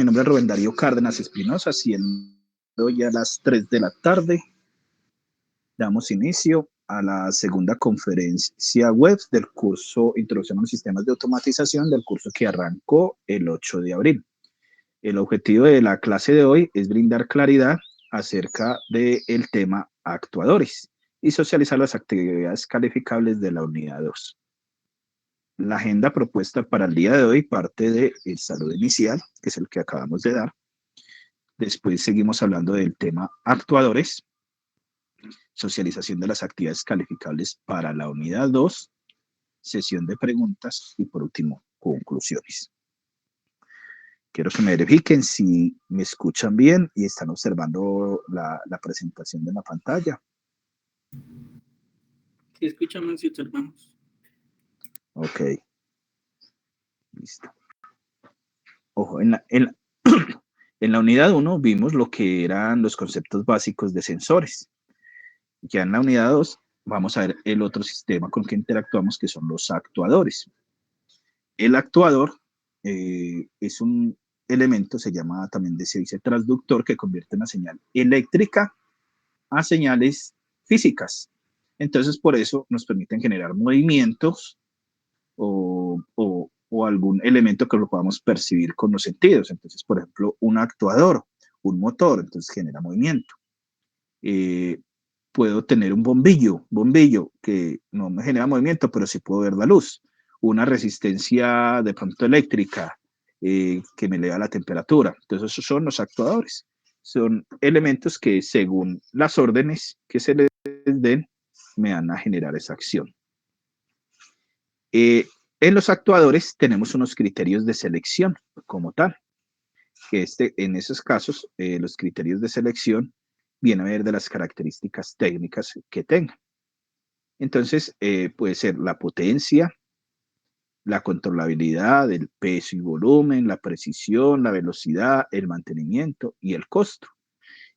Mi nombre es Rubén Darío Cárdenas Espinosa, siendo ya las 3 de la tarde. Damos inicio a la segunda conferencia web del curso Introducción a los Sistemas de Automatización, del curso que arrancó el 8 de abril. El objetivo de la clase de hoy es brindar claridad acerca del tema actuadores y socializar las actividades calificables de la unidad 2. La agenda propuesta para el día de hoy parte del saludo inicial, que es el que acabamos de dar. Después seguimos hablando del tema actuadores, socialización de las actividades calificables para la unidad 2, sesión de preguntas y por último, conclusiones. Quiero que me verifiquen si me escuchan bien y están observando la presentación de la pantalla. Sí, escuchamos y observamos. Ok. Listo. Ojo, en la unidad 1 vimos lo que eran los conceptos básicos de sensores. Ya en la unidad 2 vamos a ver el otro sistema con que interactuamos, que son los actuadores. El actuador es un elemento, se llama también, se dice transductor, que convierte una señal eléctrica a señales físicas. Entonces, por eso nos permiten generar movimientos o algún elemento que lo podamos percibir con los sentidos. Entonces, por ejemplo, un actuador, un motor, entonces genera movimiento. Puedo tener un bombillo que no me genera movimiento, pero sí puedo ver la luz. Una resistencia de pronto eléctrica que me eleva la temperatura. Entonces, esos son los actuadores. Son elementos que según las órdenes que se les den, me van a generar esa acción. En los actuadores tenemos unos criterios de selección como tal, que en esos casos los criterios de selección vienen a ver de las características técnicas que tengan. Entonces puede ser la potencia, la controlabilidad, el peso y volumen, la precisión, la velocidad, el mantenimiento y el costo.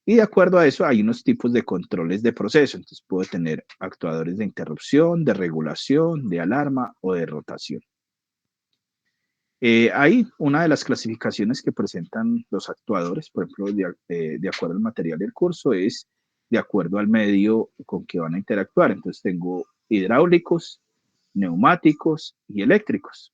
Y de acuerdo a eso hay unos tipos de controles de proceso. Entonces puedo tener actuadores de interrupción, de regulación, de alarma o de rotación. Hay una de las clasificaciones que presentan los actuadores, por ejemplo, de acuerdo al material del curso, es de acuerdo al medio con que van a interactuar. Entonces tengo hidráulicos, neumáticos y eléctricos.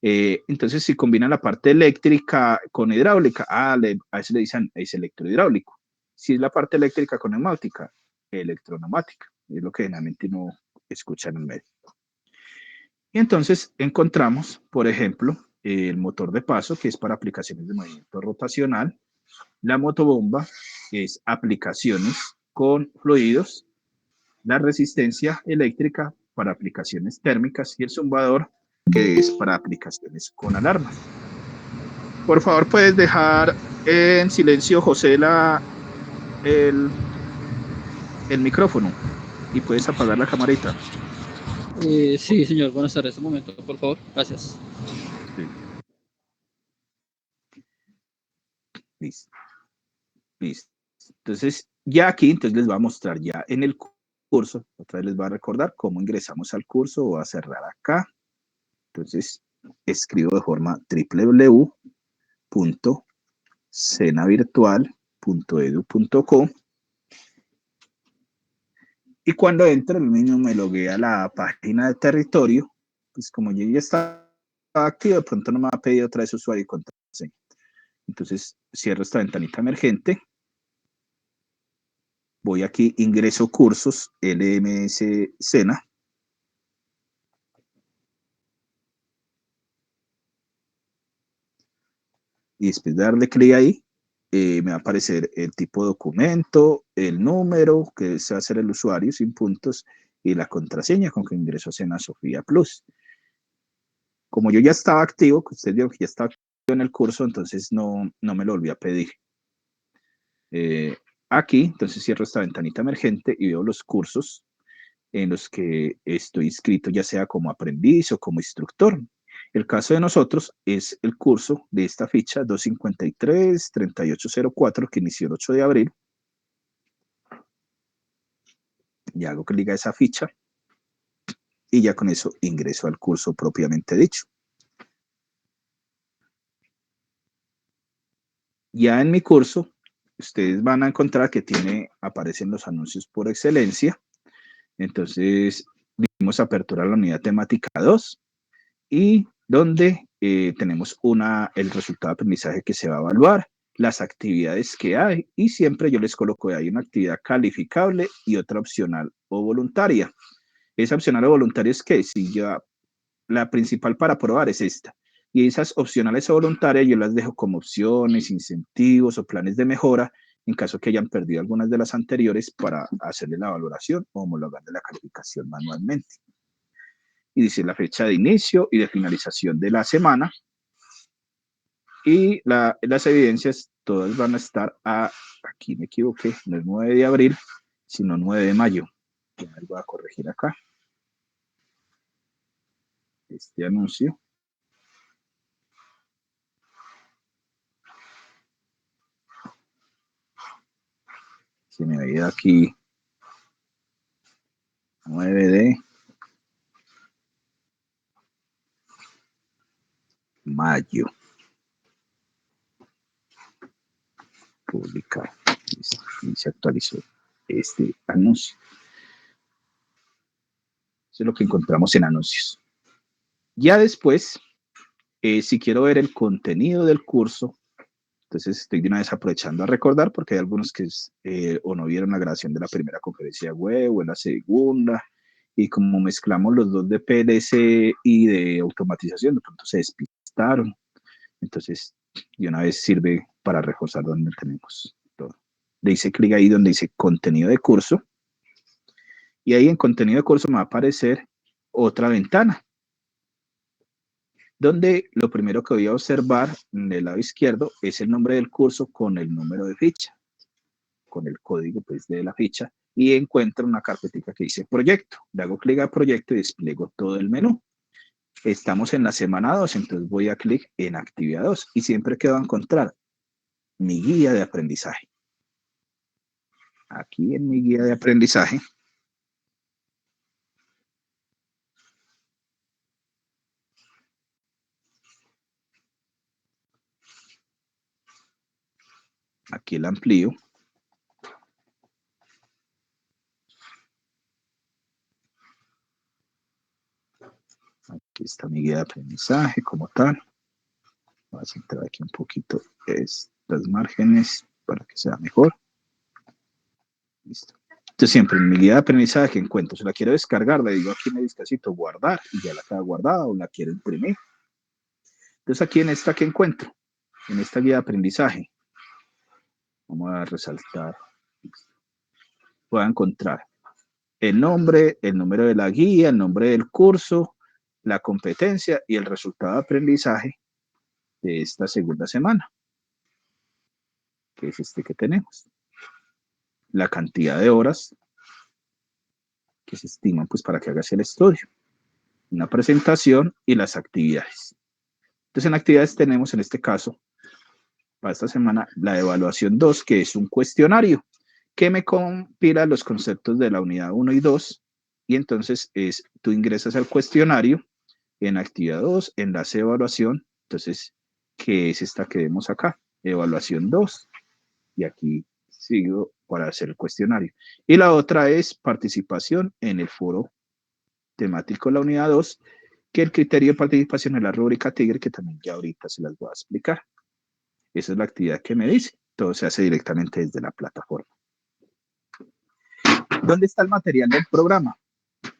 Entonces, si combinan la parte eléctrica con hidráulica, a eso le dicen es electrohidráulico. Si es la parte eléctrica con neumática, electroneumática. Es lo que generalmente no escuchan en el medio. Y entonces encontramos, por ejemplo, el motor de paso, que es para aplicaciones de movimiento rotacional. La motobomba es aplicaciones con fluidos. La resistencia eléctrica para aplicaciones térmicas y el zumbador, que es para aplicaciones con alarmas. Por favor, puedes dejar en silencio, José, el micrófono y puedes apagar la camarita. Sí, señor, buenas tardes. Un momento, por favor. Gracias. Sí. Listo. Listo. Entonces, ya aquí, entonces les voy a mostrar ya en el curso, otra vez les voy a recordar cómo ingresamos al curso. Voy a cerrar acá. Entonces, escribo de forma www.senavirtual.edu.co y cuando entre el niño me logué a la página de territorio, pues como yo ya estaba activo, de pronto no me ha pedido otra vez usuario y contraseña. Entonces, cierro esta ventanita emergente. Voy aquí, ingreso cursos, LMS Sena. Y después de darle clic ahí, me va a aparecer el tipo de documento, el número que se va a hacer el usuario sin puntos y la contraseña con que ingreso a Sena Sofía Plus. Como yo ya estaba activo, que usted vio que ya estaba activo en el curso, entonces no me lo volví a pedir. Aquí, entonces cierro esta ventanita emergente y veo los cursos en los que estoy inscrito, ya sea como aprendiz o como instructor. El caso de nosotros es el curso de esta ficha 253-3804 que inició el 8 de abril. Ya hago clic a esa ficha y ya con eso ingreso al curso propiamente dicho. Ya en mi curso, ustedes van a encontrar que aparecen los anuncios por excelencia. Entonces, dimos apertura a la unidad temática 2 y donde tenemos el resultado de aprendizaje que se va a evaluar, las actividades que hay y siempre yo les coloco ahí una actividad calificable y otra opcional o voluntaria. Esa opcional o voluntaria es que si ya la principal para probar es esta. Y esas opcionales o voluntarias yo las dejo como opciones, incentivos o planes de mejora en caso que hayan perdido algunas de las anteriores para hacerle la valoración o homologarle la calificación manualmente. Y dice la fecha de inicio y de finalización de la semana. Y las evidencias todas van a estar aquí me equivoqué, no es 9 de abril, sino 9 de mayo. Ya voy a corregir acá. Este anuncio. Se me había ido aquí 9 de mayo. Publicar. Y se actualizó este anuncio. Eso es lo que encontramos en anuncios. Ya después, si quiero ver el contenido del curso, entonces estoy de una vez aprovechando a recordar porque hay algunos que o no vieron la grabación de la primera conferencia web o en la segunda, y como mezclamos los dos de PLC y de automatización, de pronto se despistaron. Entonces, de una vez sirve para reforzar donde tenemos todo. Le hice clic ahí donde dice contenido de curso, y ahí en contenido de curso me va a aparecer otra ventana, donde lo primero que voy a observar en el lado izquierdo es el nombre del curso con el número de ficha, con el código pues, de la ficha, y encuentro una carpetita que dice proyecto. Le hago clic a proyecto y despliego todo el menú. Estamos en la semana 2, entonces voy a clic en actividad 2 y siempre que va a encontrar mi guía de aprendizaje. Aquí en mi guía de aprendizaje, aquí la amplío. Aquí está mi guía de aprendizaje como tal. Voy a centrar aquí un poquito estas márgenes para que sea mejor. Listo. Entonces siempre en mi guía de aprendizaje que encuentro, si la quiero descargar, le digo aquí en el discacito guardar y ya la queda guardada o la quiero imprimir. Entonces aquí en esta que encuentro, en esta guía de aprendizaje, vamos a resaltar, voy a encontrar el nombre, el número de la guía, el nombre del curso, la competencia y el resultado de aprendizaje de esta segunda semana, que es este que tenemos. La cantidad de horas que se estiman pues, para que hagas el estudio, una presentación y las actividades. Entonces, en actividades tenemos en este caso, para esta semana, la evaluación 2, que es un cuestionario que me compila los conceptos de la unidad 1 y 2, y entonces tú ingresas al cuestionario en actividad 2, enlace de evaluación, entonces, ¿qué es esta que vemos acá? Evaluación 2, y aquí sigo para hacer el cuestionario. Y la otra es participación en el foro temático de la unidad 2, que el criterio de participación es la rúbrica TIGRE, que también ya ahorita se las voy a explicar. Esa es la actividad que me dice. Todo se hace directamente desde la plataforma. ¿Dónde está el material del programa?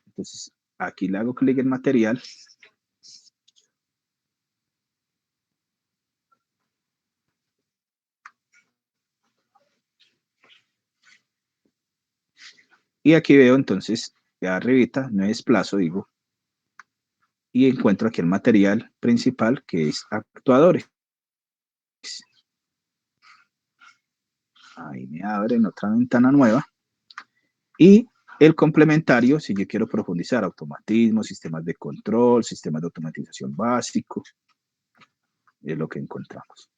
Entonces, aquí le hago clic en material. Y aquí veo entonces, ya arribita, me desplazo, digo, y encuentro aquí el material principal que es actuadores. Ahí me abre en otra ventana nueva. Y el complementario, si yo quiero profundizar, automatismo, sistemas de control, sistemas de automatización básico, es lo que encontramos.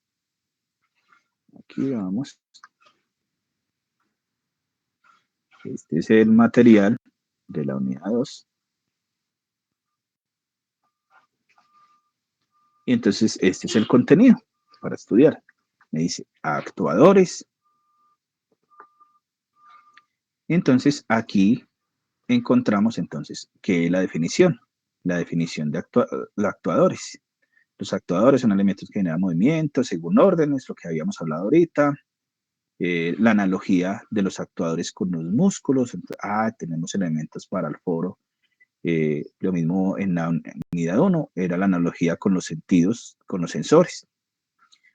Aquí vamos. Este es el material de la unidad 2. Y entonces este es el contenido para estudiar. me dice actuadores. Entonces aquí encontramos entonces que la definición de actuadores. Los actuadores son elementos que generan movimiento según órdenes, lo que habíamos hablado ahorita. La analogía de los actuadores con los músculos. Entonces, tenemos elementos para el foro. Lo mismo en la unidad 1 era la analogía con los sentidos, con los sensores.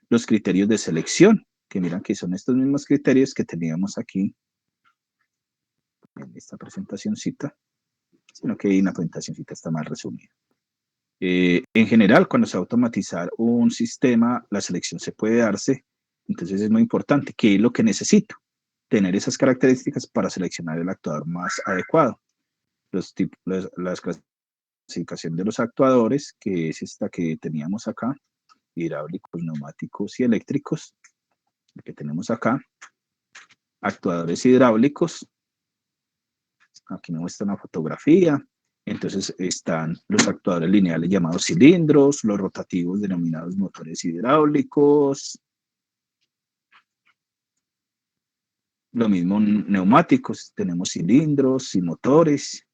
Los criterios de selección, que miran que son estos mismos criterios que teníamos aquí en esta presentacioncita, sino que en la presentacioncita está mal resumida. En general, cuando se va a automatizar un sistema, la selección se puede darse, entonces es muy importante. ¿Qué es lo que necesito? Tener esas características para seleccionar el actuador más adecuado. Las clasificación de los actuadores, que es esta que teníamos acá, hidráulicos, neumáticos y eléctricos, el que tenemos acá. Actuadores hidráulicos, aquí me muestra una fotografía. Entonces están los actuadores lineales llamados cilindros, los rotativos denominados motores hidráulicos. Lo mismo neumáticos, tenemos cilindros y motores.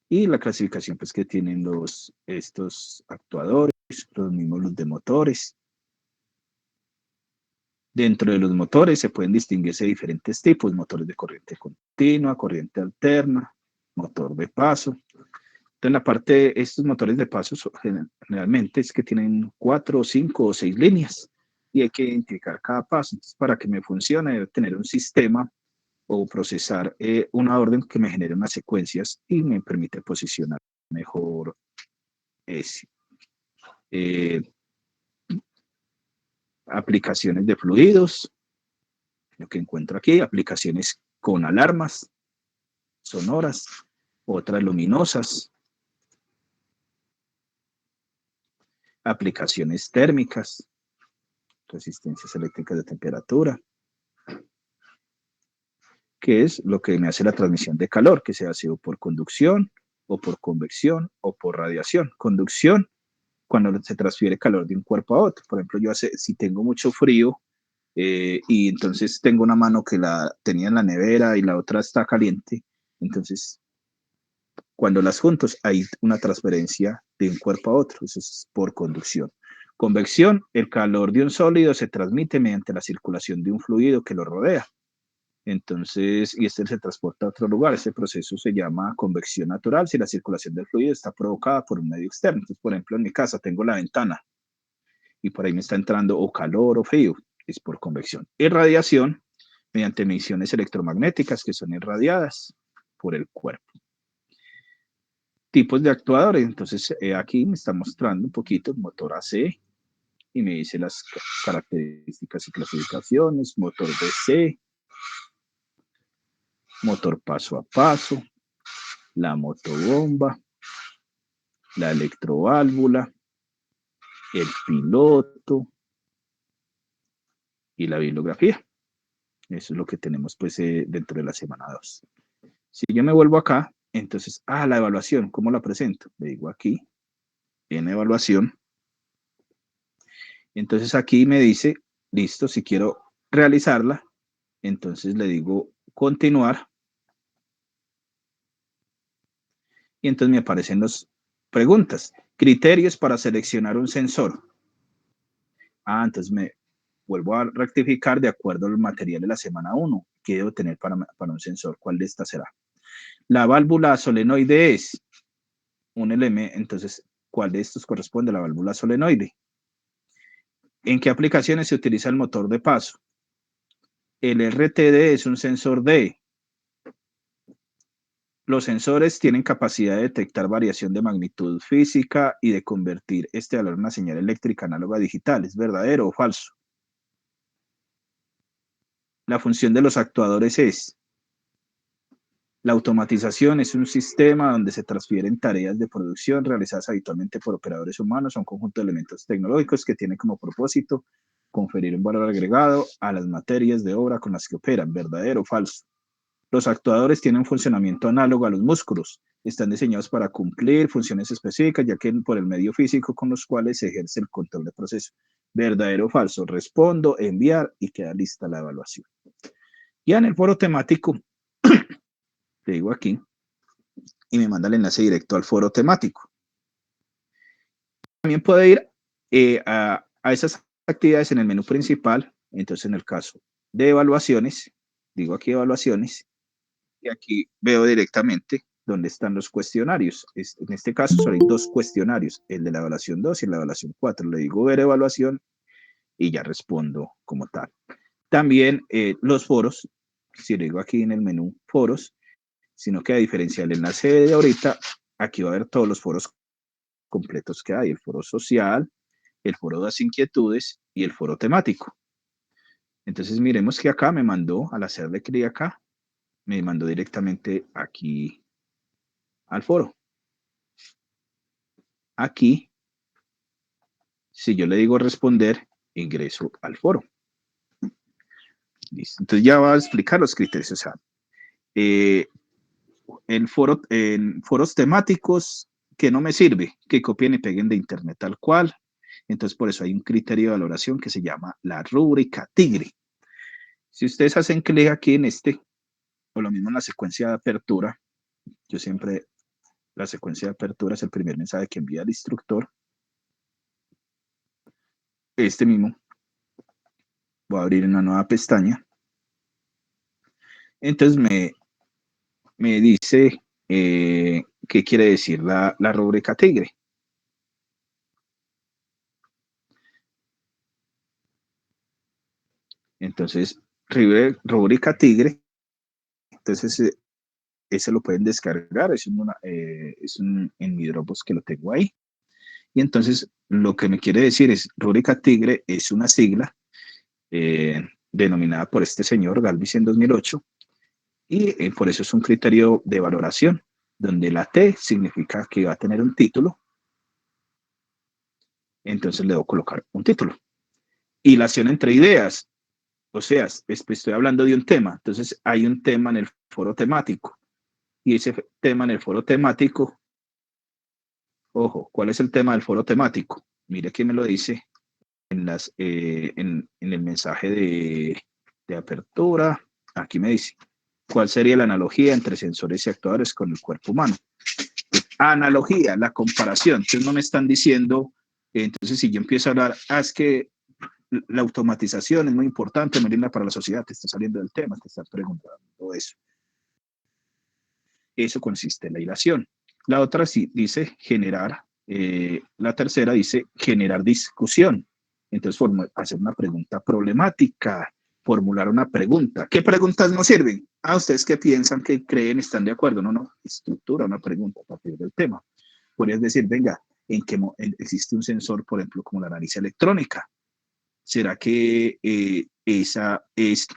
Y la clasificación pues que tienen estos actuadores, los mismos los de motores. Dentro de los motores se pueden distinguirse diferentes tipos, motores de corriente continua, corriente alterna, motor de paso. Entonces, la parte, estos motores de paso generalmente es que tienen 4, 5 o 6 líneas y hay que identificar cada paso. Entonces, para que me funcione, debe tener un sistema o procesar una orden que me genere unas secuencias y me permite posicionar mejor ese. Aplicaciones de fluidos, lo que encuentro aquí, aplicaciones con alarmas sonoras, otras luminosas, aplicaciones térmicas, resistencias eléctricas de temperatura, que es lo que me hace la transmisión de calor, que se hace o por conducción, o por convección, o por radiación. Conducción, cuando se transfiere calor de un cuerpo a otro. Por ejemplo, si tengo mucho frío y entonces tengo una mano que la tenía en la nevera y la otra está caliente, entonces cuando las junto hay una transferencia de un cuerpo a otro, eso es por conducción. Convección, el calor de un sólido se transmite mediante la circulación de un fluido que lo rodea. Entonces, y este se transporta a otro lugar. Este proceso se llama convección natural si la circulación del fluido está provocada por un medio externo. Entonces, por ejemplo, en mi casa tengo la ventana y por ahí me está entrando o calor o frío, es por convección. Irradiación, mediante emisiones electromagnéticas que son irradiadas por el cuerpo. Tipos de actuadores, entonces aquí me está mostrando un poquito el motor AC y me dice las características y clasificaciones, motor DC, motor paso a paso, la motobomba, la electroválvula, el piloto y la bibliografía. Eso es lo que tenemos pues dentro de la semana 2. Si yo me vuelvo acá, entonces, la evaluación, ¿cómo la presento? Le digo aquí, en evaluación. Entonces aquí me dice, listo, si quiero realizarla, entonces le digo continuar. Y entonces me aparecen las preguntas. Criterios para seleccionar un sensor. Entonces me vuelvo a rectificar de acuerdo al material de la semana 1 que debo tener para un sensor. ¿Cuál de estas será? La válvula solenoide es un elemento. Entonces, ¿cuál de estos corresponde a la válvula solenoide? ¿En qué aplicaciones se utiliza el motor de paso? El RTD es un sensor D. Los sensores tienen capacidad de detectar variación de magnitud física y de convertir este valor en una señal eléctrica análoga digital. ¿Es verdadero o falso? La función de los actuadores es: la automatización es un sistema donde se transfieren tareas de producción realizadas habitualmente por operadores humanos a un conjunto de elementos tecnológicos que tienen como propósito conferir un valor agregado a las materias de obra con las que operan. ¿Verdadero o falso? Los actuadores tienen un funcionamiento análogo a los músculos. Están diseñados para cumplir funciones específicas, ya que por el medio físico con los cuales se ejerce el control del proceso. verdadero o falso, respondo, enviar y queda lista la evaluación. Ya en el foro temático, le digo aquí, y me manda el enlace directo al foro temático. También puede ir a esas actividades en el menú principal. Entonces, en el caso de evaluaciones, digo aquí evaluaciones, y aquí veo directamente dónde están los cuestionarios. En este caso, solo hay 2 cuestionarios, el de la evaluación 2 y la evaluación 4. Le digo ver evaluación y ya respondo como tal. También los foros, si le digo aquí en el menú foros, sino que a diferencia del enlace de ahorita, aquí va a haber todos los foros completos que hay, el foro social, el foro de las inquietudes y el foro temático. Entonces miremos que acá me mandó, al hacerle clic acá, me mandó directamente aquí al foro. Aquí, si yo le digo responder, ingreso al foro. Listo. Entonces ya va a explicar los criterios. O sea, en foros temáticos que no me sirve, que copien y peguen de internet tal cual. Entonces por eso hay un criterio de valoración que se llama la rúbrica tigre. Si ustedes hacen clic aquí en este, o lo mismo en la secuencia de apertura, yo siempre, la secuencia de apertura es el primer mensaje que envía el instructor. Este mismo, voy a abrir una nueva pestaña. Entonces me dice qué quiere decir la rúbrica tigre. Entonces, rúbrica tigre, entonces ese lo pueden descargar, en mi Dropbox que lo tengo ahí. Y entonces lo que me quiere decir es, rúbrica tigre es una sigla denominada por este señor Galvis en 2008, y por eso es un criterio de valoración, donde la T significa que va a tener un título, entonces le debo colocar un título. Hilación entre ideas, o sea, estoy hablando de un tema, entonces hay un tema en el foro temático, y ese tema en el foro temático, ojo, ¿cuál es el tema del foro temático? Mire que me lo dice en el mensaje de apertura, aquí me dice, ¿cuál sería la analogía entre sensores y actuadores con el cuerpo humano? Analogía, la comparación. Entonces no me están diciendo, entonces si yo empiezo a hablar, es que la automatización es muy importante, muy linda para la sociedad, te está saliendo del tema, te está preguntando todo eso. Eso consiste en la hilación. La otra sí dice generar, la tercera dice generar discusión. Entonces, hacer una pregunta problemática, formular una pregunta. ¿Qué preguntas no sirven? ¿Ustedes qué piensan, qué creen, están de acuerdo? No, estructura una pregunta a partir del tema. Podrías decir, venga, existe un sensor, por ejemplo, como la nariz electrónica? ¿Será que esa es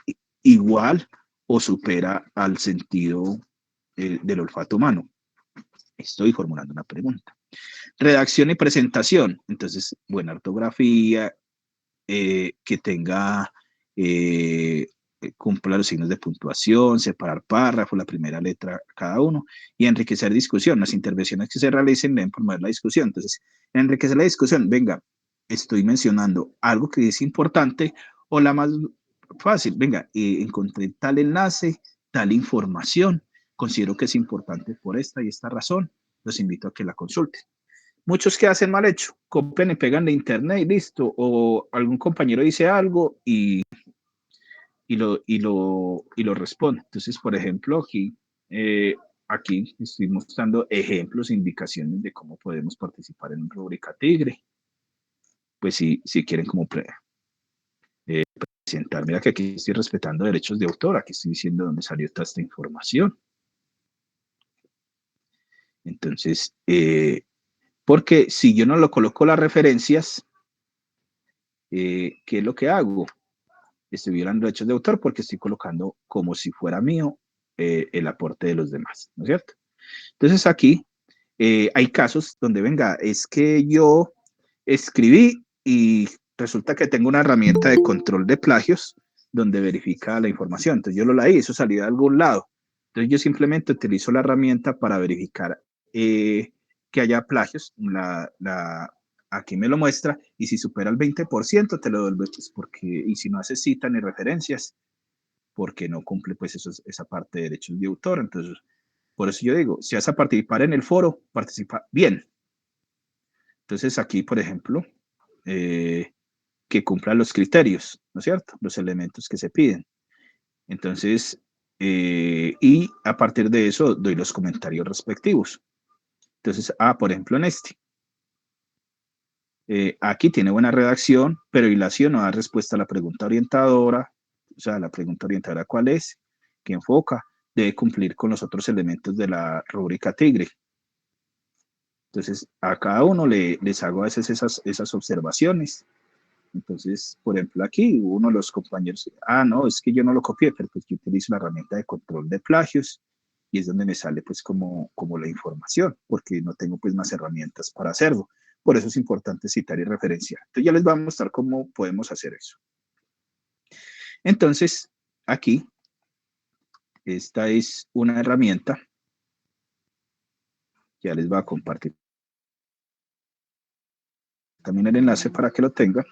igual o supera al sentido del olfato humano? Estoy formulando una pregunta. Redacción y presentación. Entonces, buena ortografía, que tenga, cumpla los signos de puntuación, separar párrafos, la primera letra cada uno, y enriquecer discusión. Las intervenciones que se realicen deben promover la discusión. Entonces, enriquecer la discusión, venga, estoy mencionando algo que es importante, o la más fácil, venga, encontré tal enlace, tal información, considero que es importante por esta y esta razón, los invito a que la consulten. Muchos que hacen mal hecho, copian y pegan de internet y listo, o algún compañero dice algo y lo responde. Entonces, por ejemplo, aquí estoy mostrando ejemplos, indicaciones de cómo podemos participar en Rúbrica Tigre. Pues si quieren como presentar, mira que aquí estoy respetando derechos de autor, aquí estoy diciendo dónde salió toda esta información. Entonces, porque si yo no lo coloco las referencias, ¿qué es lo que hago? Estoy violando derechos de autor porque estoy colocando como si fuera mío el aporte de los demás, ¿no es cierto? Entonces aquí hay casos donde, venga, es que yo escribí y resulta que tengo una herramienta de control de plagios donde verifica la información. Entonces yo lo leí, eso salió de algún lado. Entonces yo simplemente utilizo la herramienta para verificar que haya plagios, aquí me lo muestra, y si supera el 20% te lo devuelve, pues porque, y si no hace cita ni referencias, porque no cumple pues esa parte de derechos de autor. Entonces, por eso yo digo, si vas a participar en el foro, participa bien. Entonces aquí, por ejemplo, que cumpla los criterios, ¿no es cierto? Los elementos que se piden. Entonces, y a partir de eso doy los comentarios respectivos. Entonces, por ejemplo, en este. Aquí tiene buena redacción, pero hilación no da respuesta a la pregunta orientadora. O sea, la pregunta orientadora, ¿cuál es? ¿Qué enfoca? Debe cumplir con los otros elementos de la rúbrica Tigre. Entonces, a cada uno les hago a veces esas observaciones. Entonces, por ejemplo, aquí uno de los compañeros, no, es que yo no lo copié, pero pues yo utilizo la herramienta de control de plagios y es donde me sale pues como la información, porque no tengo pues más herramientas para hacerlo. Por eso es importante citar y referenciar. Entonces ya les voy a mostrar cómo podemos hacer eso. Entonces, aquí, esta es una herramienta. Ya les voy a compartir también el enlace para que lo tengan.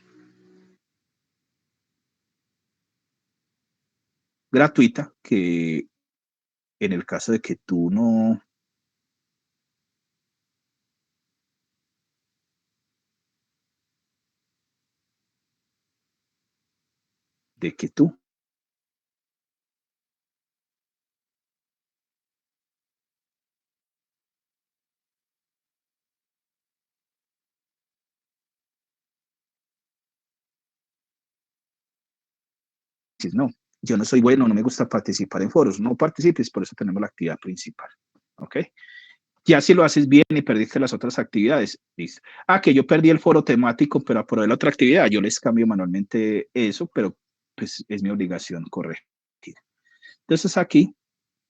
Gratuita, que en el caso de que tú no... de que tú dices, no, yo no soy bueno, no me gusta participar en foros, no participes, por eso tenemos la actividad principal, ¿ok? Ya si lo haces bien y perdiste las otras actividades, listo. Que yo perdí el foro temático, pero aprobé la otra actividad, yo les cambio manualmente eso, pero pues es mi obligación corregir. Entonces aquí,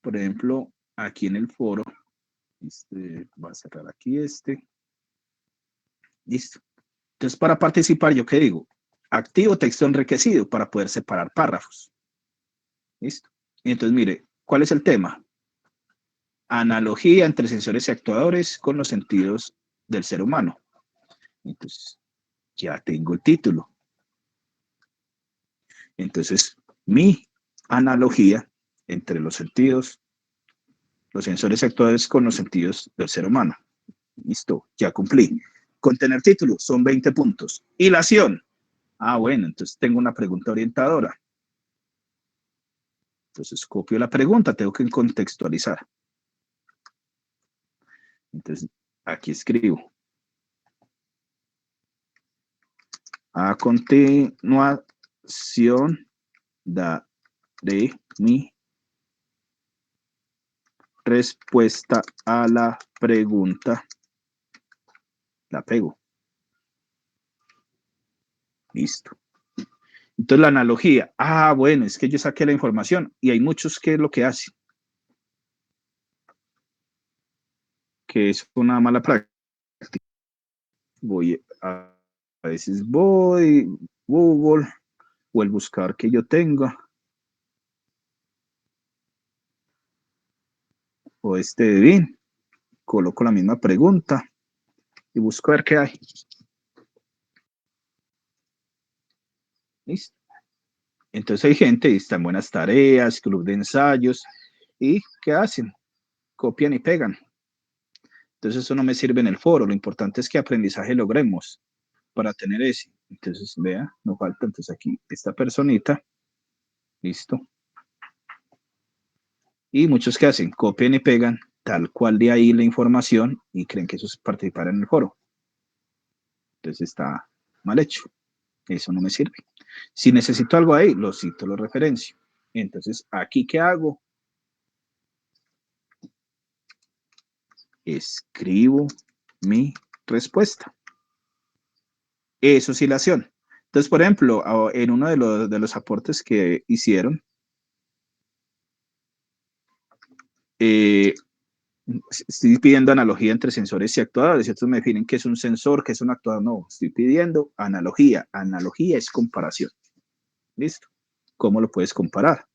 por ejemplo, aquí en el foro, voy a cerrar aquí listo. Entonces para participar, ¿yo qué digo? Activo texto enriquecido para poder separar párrafos. ¿Listo? Y entonces, mire, ¿cuál es el tema? Analogía entre sensores y actuadores con los sentidos del ser humano. Entonces, ya tengo el título. Entonces, mi analogía entre los sentidos, los sensores y actuadores con los sentidos del ser humano. Listo, ya cumplí. Contener título, son 20 puntos. Hilación. Bueno, entonces tengo una pregunta orientadora. Entonces copio la pregunta, tengo que contextualizar. Entonces, aquí escribo. A continuación, daré mi respuesta a la pregunta. La pego. Listo. Entonces, la analogía. Bueno, es que yo saqué la información y hay muchos que es lo que hacen. Que es una mala práctica. A veces voy, Google, o el buscar que yo tenga, o de BIN, coloco la misma pregunta y busco a ver qué hay. ¿Listo? Entonces hay gente, están buenas tareas, club de ensayos, y ¿qué hacen? Copian y pegan. Entonces eso no me sirve en el foro, lo importante es que aprendizaje logremos para tener ese. Entonces, vea, no falta, entonces aquí esta personita, listo. Y muchos que hacen, copian y pegan tal cual de ahí la información y creen que eso es participar en el foro. Entonces está mal hecho, eso no me sirve. Si necesito algo ahí, lo cito, lo referencio. Entonces, ¿aquí qué hago? Escribo mi respuesta. Eso es hilación. Entonces, por ejemplo, en uno de los aportes que hicieron, estoy pidiendo analogía entre sensores y actuadores. Estos me definen qué es un sensor, qué es un actuador. No, estoy pidiendo analogía. Analogía es comparación. ¿Listo? ¿Cómo lo puedes comparar?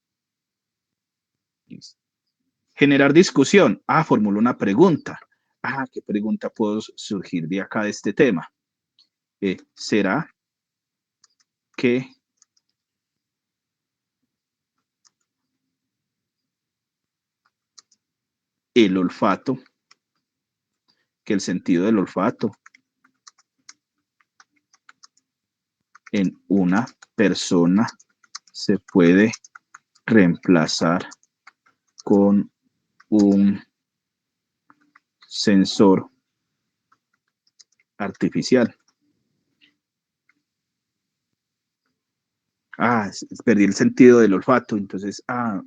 ¿Listo? Generar discusión. Formulo una pregunta. ¿Qué pregunta puedo surgir de acá de este tema? ¿Será que el olfato, que el sentido del olfato en una persona se puede reemplazar con un sensor artificial? Perdí el sentido del olfato, entonces,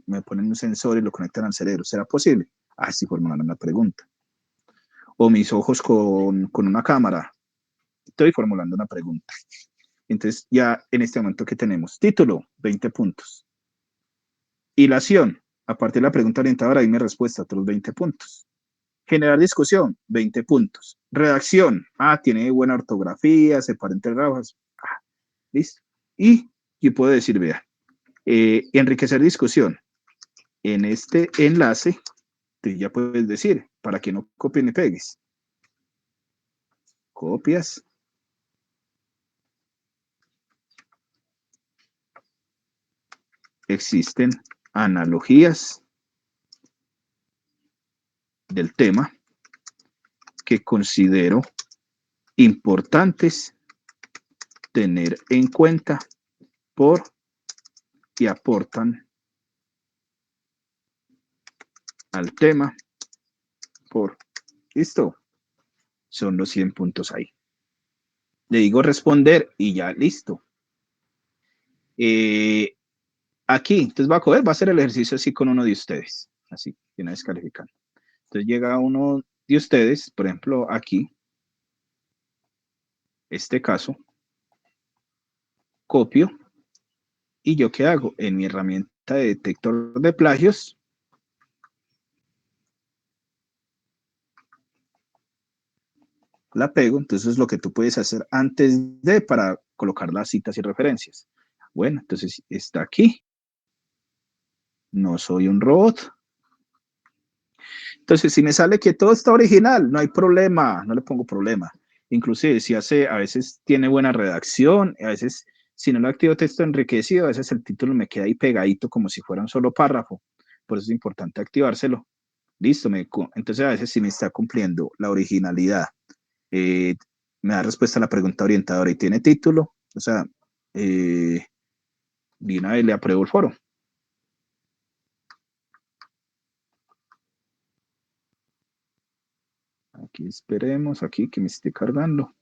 me ponen un sensor y lo conectan al cerebro. ¿Será posible? Así formularon la pregunta. O mis ojos con una cámara. Estoy formulando una pregunta. Entonces, ya en este momento, ¿qué tenemos? Título, 20 puntos. Hilación, a partir de la pregunta orientadora, dime respuesta, otros 20 puntos. Generar discusión, 20 puntos. Redacción, tiene buena ortografía, se para entre rajas. Listo. Y yo puedo decir, vea, enriquecer discusión. En este enlace, tú ya puedes decir, para que no copies ni pegues. Copias. Existen analogías del tema que considero importantes tener en cuenta y aportan al tema listo, son los 100 puntos ahí. Le digo responder y ya listo. Aquí, entonces va a hacer el ejercicio así con uno de ustedes, así, una vez calificando. Entonces llega uno de ustedes, por ejemplo, aquí, este caso, copio, y yo qué hago, en mi herramienta de detector de plagios, la pego. Entonces lo que tú puedes hacer antes para colocar las citas y referencias. Bueno, entonces está aquí. No soy un robot. Entonces, si me sale que todo está original, no hay problema, no le pongo problema. Inclusive, si a veces tiene buena redacción, a veces, si no lo activo texto enriquecido, a veces el título me queda ahí pegadito como si fuera un solo párrafo. Por eso es importante activárselo. Listo, entonces a veces si me está cumpliendo la originalidad, me da respuesta a la pregunta orientadora y tiene título, o sea, de una vez le apruebo el foro. Aquí esperemos, aquí que me esté cargando.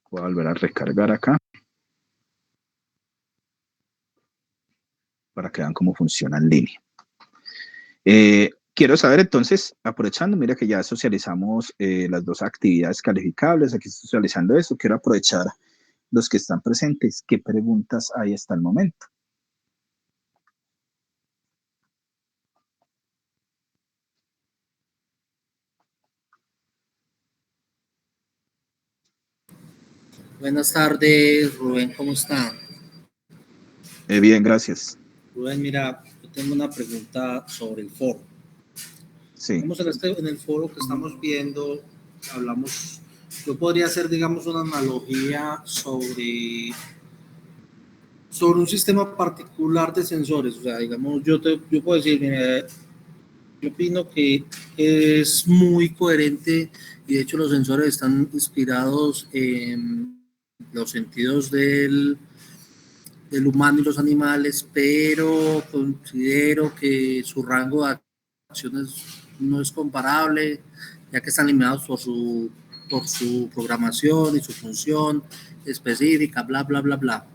Voy a volver a recargar acá para que vean cómo funciona en línea. Quiero saber entonces, aprovechando, mira que ya socializamos las dos actividades calificables, aquí estoy socializando eso, quiero aprovechar los que están presentes, ¿qué preguntas hay hasta el momento? Buenas tardes, Rubén, ¿cómo está? Bien, gracias. Rubén, mira, yo tengo una pregunta sobre el foro. Sí. Digamos, en el foro que estamos viendo, yo podría hacer, digamos, una analogía sobre un sistema particular de sensores. O sea, digamos, yo puedo decir, mira, yo opino que es muy coherente y de hecho los sensores están inspirados en los sentidos del humano y los animales, pero considero que su rango de acciones no es comparable, ya que están limitados por su programación y su función específica, bla, bla, bla, bla.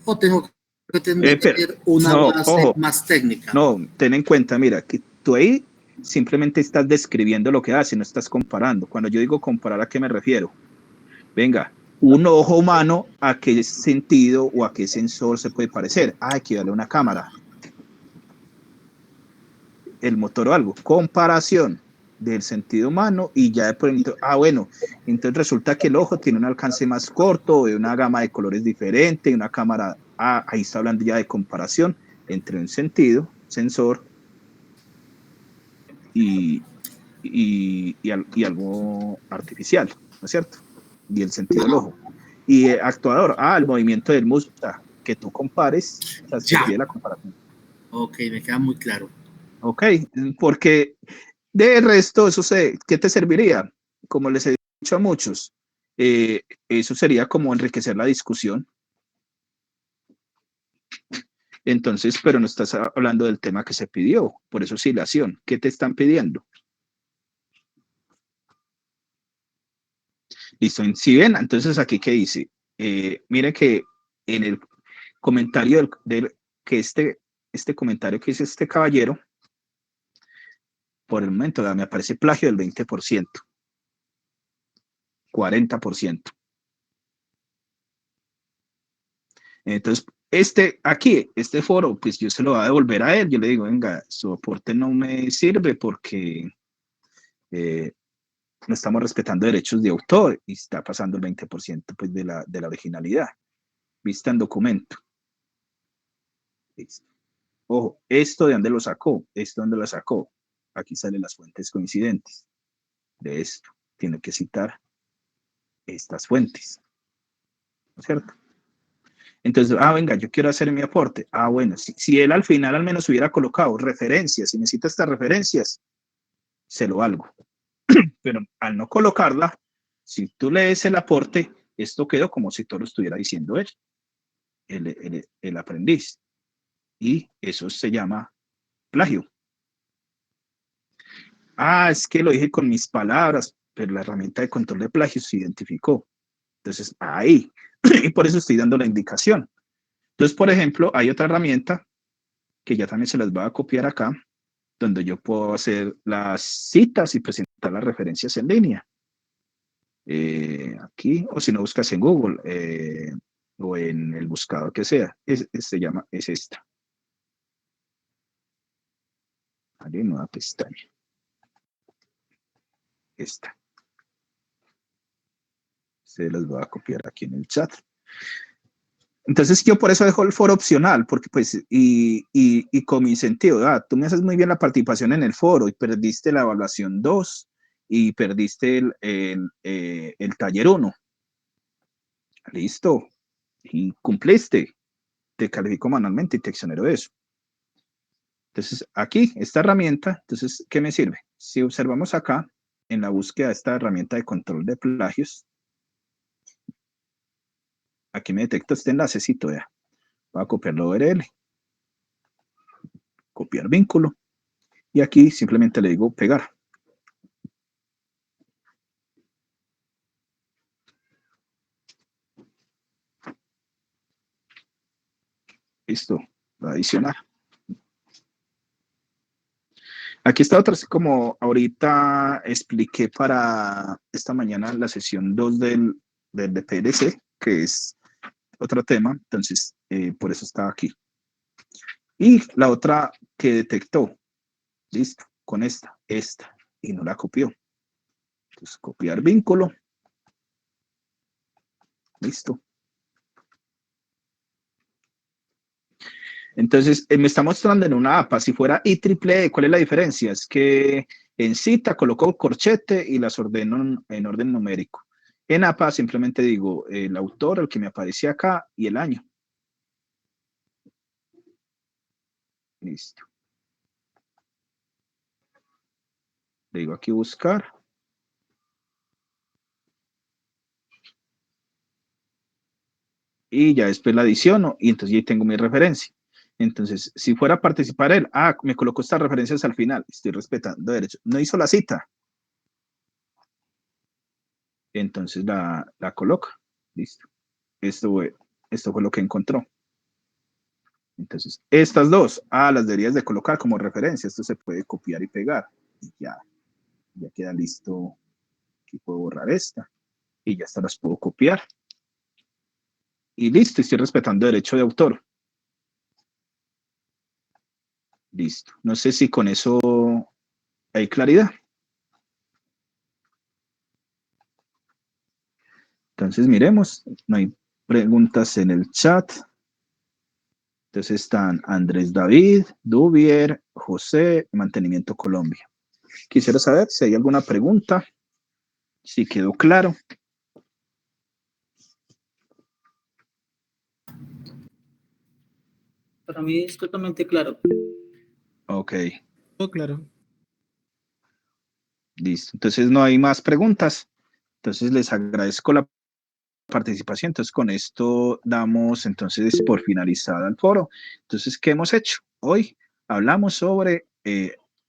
O tengo que tener una base más técnica. No, ten en cuenta, mira, que tú ahí simplemente estás describiendo lo que hace, no estás comparando. Cuando yo digo comparar, ¿a qué me refiero? Venga, un ojo humano, ¿a qué sentido o a qué sensor se puede parecer? Hay que darle una cámara. El motor o algo. Comparación del sentido humano y ya por ejemplo, bueno, entonces resulta que el ojo tiene un alcance más corto, una gama de colores diferente, una cámara, ahí está hablando ya de comparación entre un sensor y y algo artificial, ¿no es cierto? Y el sentido del ojo. Y actuador, el movimiento del músculo, o sea, que tú compares, o sea, se pide la comparación. Ok, me queda muy claro. Ok, porque de resto, ¿qué te serviría? Como les he dicho a muchos, eso sería como enriquecer la discusión. Entonces, pero no estás hablando del tema que se pidió, por eso oscilación. ¿Qué te están pidiendo? Listo, si ven, entonces aquí qué dice, mire que en el comentario que este comentario que hizo este caballero, por el momento me aparece plagio del 20%, 40%. Entonces, este foro, pues yo se lo voy a devolver a él. Yo le digo, venga, su aporte no me sirve porque no estamos respetando derechos de autor y está pasando el 20% pues, de la originalidad. Vista en documento. Listo. Ojo, ¿esto de dónde lo sacó? ¿Esto de dónde lo sacó? Aquí salen las fuentes coincidentes de esto. Tiene que citar estas fuentes. ¿No es cierto? Entonces, venga, yo quiero hacer mi aporte. Bueno, si él al final al menos hubiera colocado referencias, si necesita estas referencias, se lo valgo. Pero al no colocarla, si tú lees el aporte, esto quedó como si todo lo estuviera diciendo él, el aprendiz. Y eso se llama plagio. Es que lo dije con mis palabras, pero la herramienta de control de plagio se identificó. Entonces, ahí. Y por eso estoy dando la indicación. Entonces, por ejemplo, hay otra herramienta que ya también se las voy a copiar acá, donde yo puedo hacer las citas y presentar las referencias en línea. Aquí, o si no buscas en Google o en el buscador que sea, es esta. Vale, nueva pestaña. Esta. Se las voy a copiar aquí en el chat. Entonces yo por eso dejo el foro opcional, porque pues, y con mi sentido, tú me haces muy bien la participación en el foro y perdiste la evaluación 2 y perdiste el taller 1. Listo. Y cumpliste. Te califico manualmente y te exonero de eso. Entonces, aquí, esta herramienta, entonces, ¿qué me sirve? Si observamos acá, en la búsqueda de esta herramienta de control de plagios, aquí me detecta este enlacecito, ya. Voy a copiar la URL. Copiar vínculo. Y aquí simplemente le digo pegar. Listo. Voy a adicionar. Aquí está otra, como ahorita expliqué para esta mañana la sesión 2 del PLC, que es otro tema. Entonces, por eso estaba aquí. Y la otra que detectó, listo, con esta, y no la copió. Entonces, copiar vínculo. Listo. Entonces, me está mostrando en una APA, si fuera IEEE, ¿cuál es la diferencia? Es que en cita coloco corchete y las ordeno en orden numérico. En APA simplemente digo el autor, el que me aparece acá, y el año. Listo. Le digo aquí buscar. Y ya después la adiciono y entonces ya tengo mi referencia. Entonces, si fuera a participar él, me colocó estas referencias al final, estoy respetando derechos. No hizo la cita. Entonces la coloca. Listo. Esto fue lo que encontró. Entonces, estas dos, las deberías de colocar como referencia. Esto se puede copiar y pegar. Y ya queda listo. Aquí puedo borrar esta. Y ya estas las puedo copiar. Y listo, estoy respetando derecho de autor. Listo. No sé si con eso hay claridad. Entonces, miremos. No hay preguntas en el chat. Entonces están Andrés David, Dubier, José, Mantenimiento Colombia. Quisiera saber si hay alguna pregunta, si quedó claro. Para mí es totalmente claro. Ok, Todo claro. listo. Entonces no hay más preguntas. Entonces les agradezco la participación. Entonces con esto damos entonces por finalizada el foro. Entonces, ¿qué hemos hecho? Hoy hablamos sobre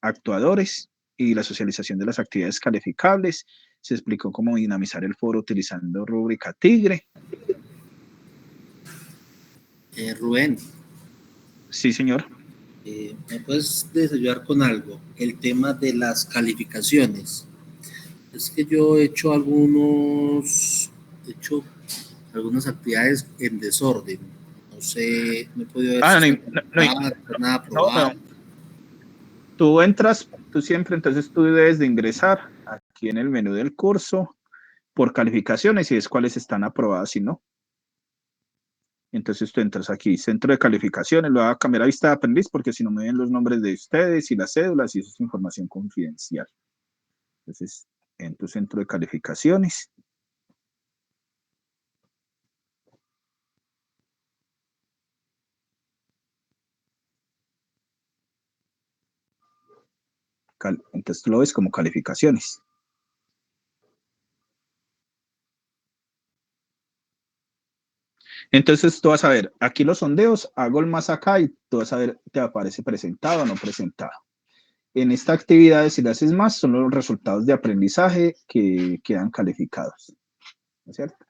actuadores y la socialización de las actividades calificables. Se explicó cómo dinamizar el foro utilizando rúbrica Tigre. Rubén, Sí, señor. ¿me puedes ayudar con algo? El tema de las calificaciones. Es que yo he hecho algunas actividades en desorden. No sé, no he podido ver si No, está nada no. aprobado. Tú entras, tú siempre, entonces tú debes de ingresar aquí en el menú del curso por calificaciones y es cuáles están aprobadas y no. Entonces tú entras aquí, centro de calificaciones, lo voy a cambiar a vista de aprendiz porque si no me ven los nombres de ustedes y las cédulas y eso es información confidencial. Entonces, en tu centro de calificaciones. Entonces tú lo ves como calificaciones. Entonces tú vas a ver, aquí los sondeos, hago el más acá y tú vas a ver, te aparece presentado o no presentado. En esta actividad, si le haces más, son los resultados de aprendizaje que quedan calificados. ¿No es cierto?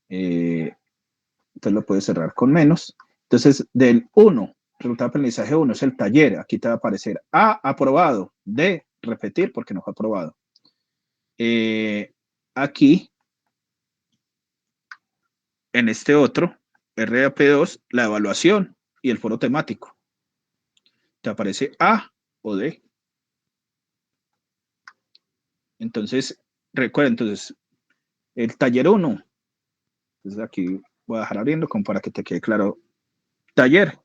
Entonces lo puedes cerrar con menos. Entonces, del 1, resultado de aprendizaje 1 es el taller. Aquí te va a aparecer A, aprobado. D, repetir porque no fue aprobado. Aquí, en este otro, RAP2, la evaluación y el foro temático. Te aparece A o D. Entonces, recuerda, entonces, el taller 1. Entonces aquí voy a dejar abriendo como para que te quede claro. Taller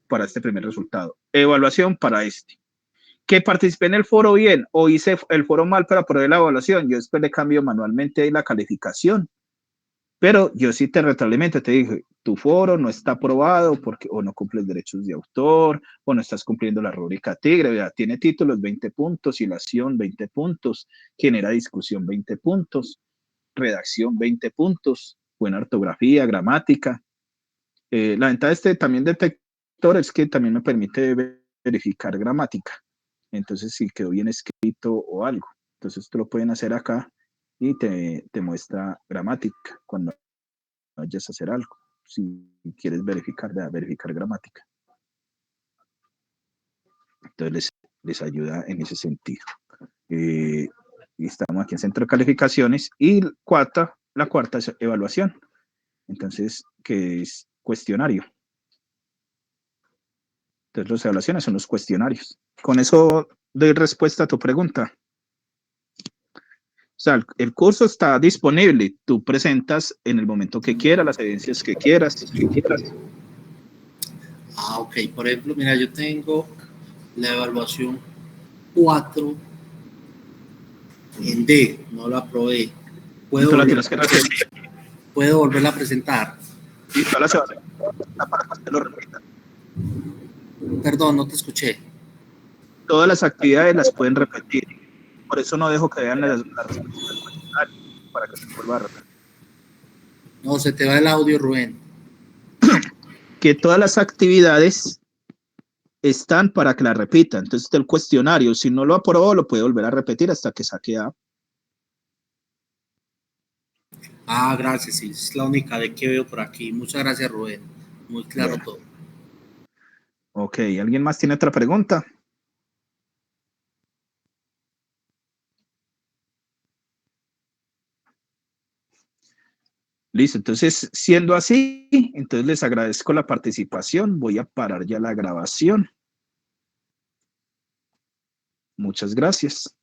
para este primer resultado. Evaluación para este. Que participé en el foro bien o hice el foro mal para poner la evaluación. Yo después le cambio manualmente la calificación. Pero yo sí te retroalimento, te dije, tu foro no está aprobado porque o no cumples derechos de autor o no estás cumpliendo la rúbrica Tigre, ¿verdad? Tiene títulos 20 puntos, hilación 20 puntos, genera discusión 20 puntos, redacción 20 puntos, buena ortografía, gramática. La ventaja de este también detector es que también me permite verificar gramática. Entonces, si quedó bien escrito o algo. Entonces, tú lo pueden hacer acá y te muestra gramática cuando vayas a hacer algo. Si quieres verificar gramática. Entonces, les ayuda en ese sentido. Y estamos aquí en Centro de Calificaciones y la cuarta es evaluación. Entonces, que es cuestionario. Entonces, las evaluaciones son los cuestionarios. Con eso doy respuesta a tu pregunta. O sea, el curso está disponible. Tú presentas en el momento que quieras, las evidencias que quieras. Ok. Por ejemplo, mira, yo tengo la evaluación 4 en D, no la aprobé. Tú la tienes que repetir. Puedo volverla a presentar. Y todas las evaluaciones para que te lo repitan. Perdón, no te escuché. Todas las actividades las pueden repetir. Por eso no dejo que vean la respuesta del cuestionario, para que se vuelva a repetir. No, se te va el audio, Rubén. Que todas las actividades están para que la repita. Entonces, el cuestionario, si no lo aprobó, lo puede volver a repetir hasta que saque A. Gracias, sí, es la única de que veo por aquí. Muchas gracias, Rubén. Muy claro todo. Ok, ¿alguien más tiene otra pregunta? Listo, entonces, siendo así, entonces les agradezco la participación. Voy a parar ya la grabación. Muchas gracias.